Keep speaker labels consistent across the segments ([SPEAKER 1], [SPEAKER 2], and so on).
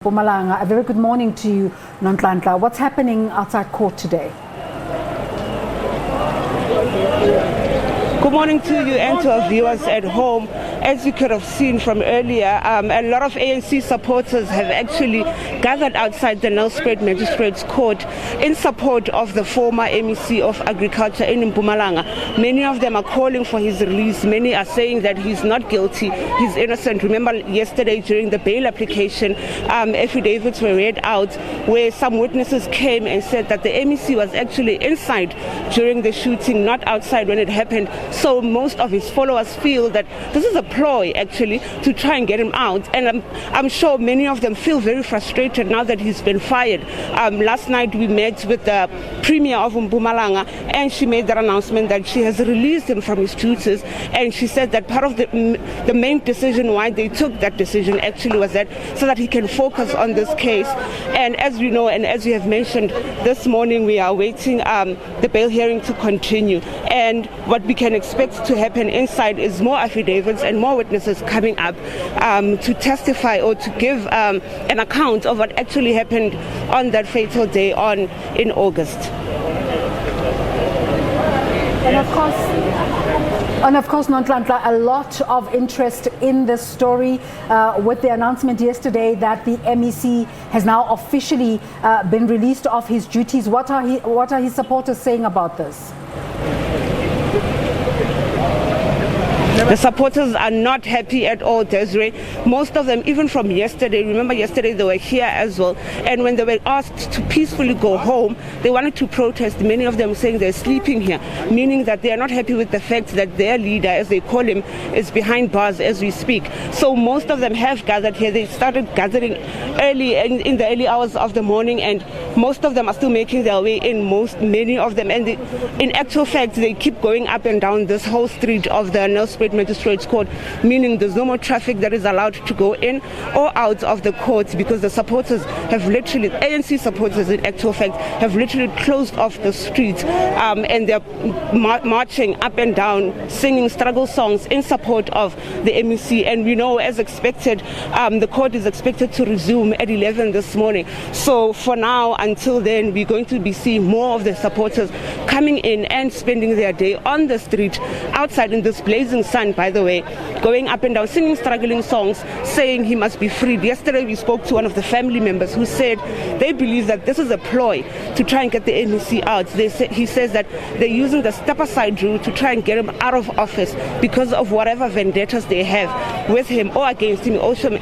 [SPEAKER 1] Mpumalanga, a very good morning to you, Nhlanhla. What's happening outside court today?
[SPEAKER 2] Good morning to you and to our viewers at home. As you could have seen from earlier, a lot of ANC supporters have actually gathered outside the Nelspruit Magistrate's Court in support of the former MEC of Agriculture in Mpumalanga. Many of them are calling for his release. Many are saying that he's not guilty, he's innocent. Remember yesterday during the bail application, affidavits were read out where some witnesses came and said that the MEC was actually inside during the shooting, not outside when it happened. So most of his followers feel that this is a ploy actually to try and get him out, and I'm sure many of them feel very frustrated now that he's been fired. Last night we met with the Premier of Mpumalanga, and she made that announcement that she has released him from his duties, and she said that part of the main decision why they took that decision actually was that so that he can focus on this case. And as we know, and as you have mentioned, this morning we are waiting the bail hearing to continue, and what we can expect to happen inside is more affidavits and more witnesses coming up to testify or to give an account of what actually happened on that fatal day in August.
[SPEAKER 1] And of course, Nhlanhla, a lot of interest in this story with the announcement yesterday that the MEC has now officially been released of his duties. What are his supporters saying about this?
[SPEAKER 2] The supporters are not happy at all, Desiree. Most of them, even from yesterday, remember yesterday they were here as well, and when they were asked to peacefully go home, they wanted to protest. Many of them saying they're sleeping here, meaning that they are not happy with the fact that their leader, as they call him, is behind bars as we speak. So most of them have gathered here. They started gathering early in the early hours of the morning, and most of them are still making their way in, many of them. And in actual fact, they keep going up and down this whole street of the Nelspruit Magistrate's Court, meaning there's no more traffic that is allowed to go in or out of the court, because the supporters have literally, ANC supporters in actual fact, have literally closed off the streets, and they're marching up and down, singing struggle songs in support of the MEC. And we know, as expected, the court is expected to resume at 11 this morning. So for now, until then, we're going to be seeing more of the supporters coming in and spending their day on the street outside in this blazing sun, by the way, going up and down, singing struggling songs, saying he must be freed. Yesterday we spoke to one of the family members who said they believe that this is a ploy to try and get the MEC out. He says that they're using the step-aside rule to try and get him out of office because of whatever vendettas they have with him or against him.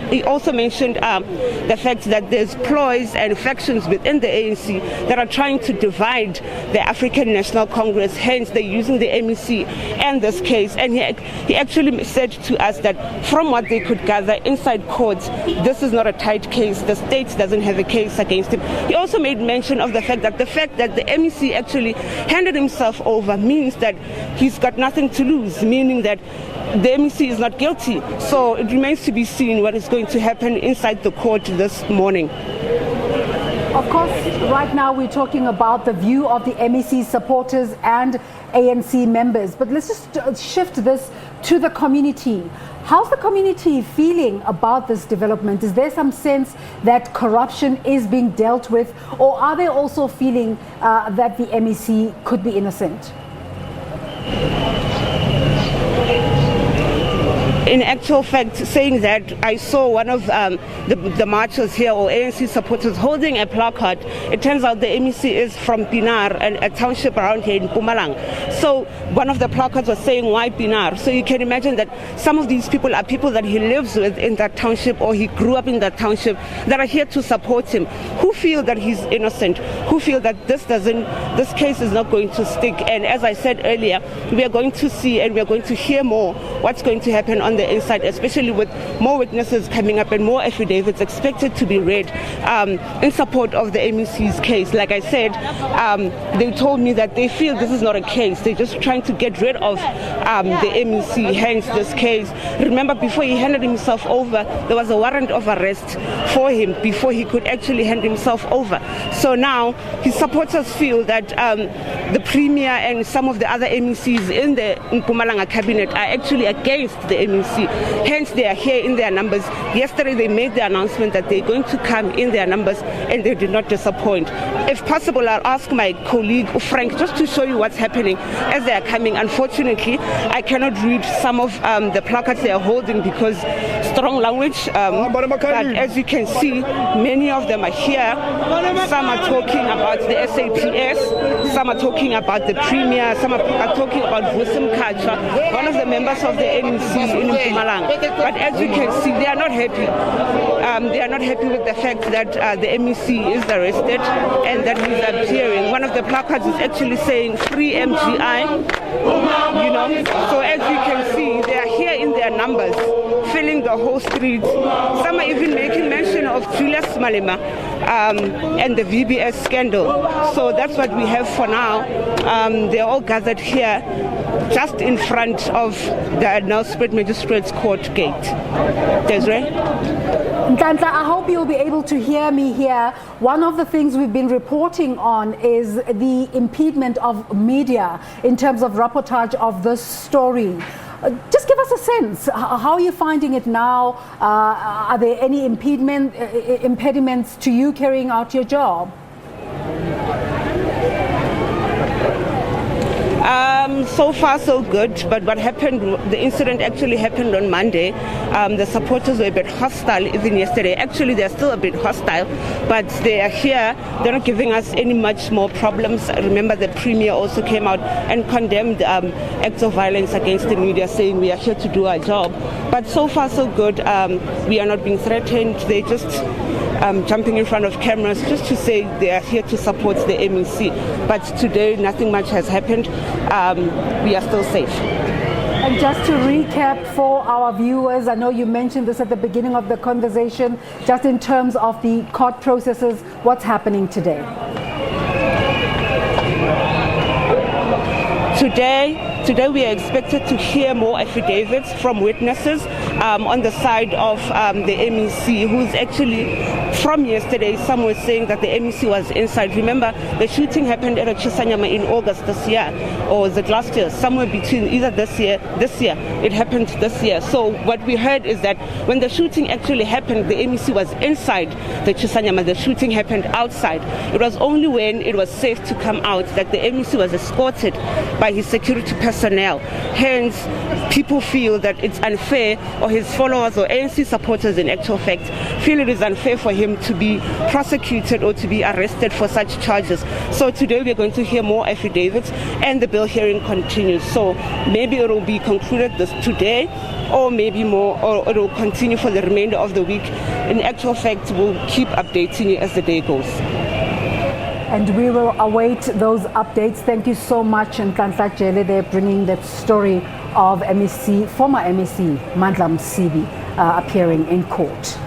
[SPEAKER 2] He also mentioned the fact that there's ploys and factions within the ANC that are trying to divide the African National Congress. Hence, they're using the MEC and this case. And he actually said to us that from what they could gather inside courts, this is not a tight case. The state doesn't have a case against him. He also made mention of the fact that the MEC actually handed himself over means that he's got nothing to lose, meaning that the MEC is not guilty. So it remains to be seen what is going to happen inside the court this morning.
[SPEAKER 1] Of course, right now we're talking about the view of the MEC supporters and ANC members, but let's just shift this to the community. How's the community feeling about this development? Is there some sense that corruption is being dealt with, or are they also feeling that the MEC could be innocent?
[SPEAKER 2] In actual fact, saying that, I saw one of the marchers here, or ANC supporters, holding a placard. It turns out the MEC is from Pinar, a township around here in Mpumalanga. So one of the placards was saying, why Pinar? So you can imagine that some of these people are people that he lives with in that township, or he grew up in that township, that are here to support him, who feel that he's innocent, who feel that this case is not going to stick. And as I said earlier, we are going to see and we are going to hear more what's going to happen on the inside, especially with more witnesses coming up and more affidavits expected to be read in support of the MEC's case. Like I said, they told me that they feel this is not a case. They're just trying to get rid of the MEC, hence this case. Remember, before he handed himself over, there was a warrant of arrest for him before he could actually hand himself himself over. So now his supporters feel that the Premier and some of the other MECs in the Mpumalanga cabinet are actually against the MEC. Hence, they are here in their numbers. Yesterday, they made the announcement that they're going to come in their numbers, and they did not disappoint. If possible, I'll ask my colleague Frank just to show you what's happening as they are coming. Unfortunately, I cannot read some of the placards they are holding because strong language. But as you can see, many of them are here. Some are talking about the SAPS, some are talking about the Premier, some are talking about Vusim Kacha, one of the members of the NEC in Mpumalanga. But as you can see, they are not happy. They are not happy with the fact that the MEC is arrested and that he's appearing. One of the placards is actually saying free MGI, you know. So as you can see, they are here in their numbers, filling the whole street. Some are even making mention of Julius Malema and the VBS scandal. So that's what we have for now. They're all gathered here just in front of the Nelspruit Magistrate's Court gate. Desiree?
[SPEAKER 1] Nhlanhla, I hope you'll be able to hear me here. One of the things we've been reporting on is the impediment of media in terms of reportage of this story. Just give us a sense. How are you finding it now? Are there any impediments to you carrying out your job?
[SPEAKER 2] So far so good, but what happened, the incident actually happened on Monday. The supporters were a bit hostile even yesterday. Actually, they're still a bit hostile, but they are here. They're not giving us any much more problems. Remember, the Premier also came out and condemned acts of violence against the media, saying we are here to do our job. But so far so good. We are not being threatened. They just jumping in front of cameras just to say they are here to support the MEC. But today, nothing much has happened. We are still safe.
[SPEAKER 1] And just to recap for our viewers, I know you mentioned this at the beginning of the conversation, just in terms of the court processes, what's happening today?
[SPEAKER 2] Today we are expected to hear more affidavits from witnesses on the side of the MEC, who's actually, from yesterday, some were saying that the MEC was inside. Remember, the shooting happened at a Chisanyama in August this year, or was it last year? Somewhere between either this year, it happened this year. So what we heard is that when the shooting actually happened, the MEC was inside the Chisanyama. The shooting happened outside. It was only when it was safe to come out that the MEC was escorted by his security personnel. Hence, people feel that it's unfair, or his followers or ANC supporters in actual fact feel it is unfair for him to be prosecuted or to be arrested for such charges. So today we're going to hear more affidavits and the bail hearing continues. So maybe it will be concluded today, or maybe more, or it will continue for the remainder of the week. In actual fact, we'll keep updating you as the day goes.
[SPEAKER 1] And we will await those updates. Thank you so much, Nhlanhla Jele. They're bringing that story of MEC, former MEC Mandla Msibi appearing in court.